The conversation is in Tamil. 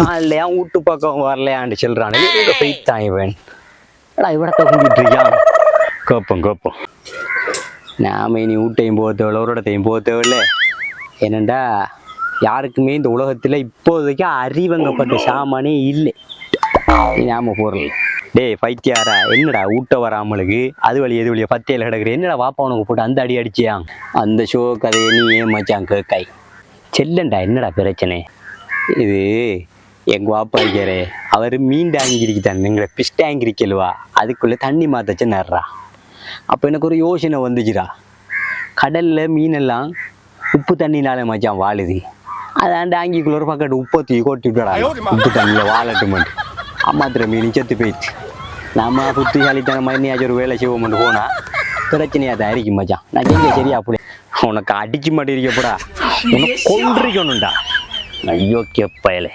காலையா வீட்டு பக்கம் வரலையாண்டு சொல்றான் போய்த்தான் இவன் இவடத்தை கும்பிட்டு இருக்கான் கோப்பம் நாம இனி வீட்டையும் போக தேவையில்ல ஒரு இடத்தையும் போக தேவையில்ல என்னண்டா யாருக்குமே இந்த உலகத்துல இப்போதைக்கு அறிவங்கப்பட்ட சாமானே இல்லை நாம போறல டேய் பைத்தியாரா என்னடா ஊட்ட வராமலுக்கு அது வழி எது வழியா பத்தியில கிடக்குற என்னடா வாப்பா உனக்கு போட்டு அந்த அடி அடிச்சியான் அந்த ஷோ கதையை நீ ஏமாச்சான் கேக்காய் செல்லண்டா என்னடா பிரச்சனை இது எங்க வாப்பா இருக்கிறே அவர் மீன் டேங்கி இருக்குதான் எங்களை பிஷ் டேங்கி இருக்கல்வா அதுக்குள்ள தண்ணி மாத்தச்சு நடுறா அப்போ எனக்கு ஒரு யோசனை வந்துச்சுடா கடல்ல மீனெல்லாம் உப்பு தண்ணினால மச்சான் வாழுது அதான் டேங்கிக்குள்ள ஒரு பக்கத்து உப்பை தூக்கி கொட்டி விடா உப்பு தண்ணியில் வாழட்டுமெண்டு அம்மாத்திர மீன் செத்து போயிடுச்சு நம்ம புத்திசாலித்தன மாதிரி நீ ஒரு வேலை செய்வோம்னு போனா பிரச்சனையா தான் இருக்கும் மச்சான் நான் கேட்க சரியா அப்படி உனக்கு அடிச்சு மாட்டி இருக்கப்படா உனக்கு கொண்டிருக்கணும்டா ஐயோ கேப்பயலே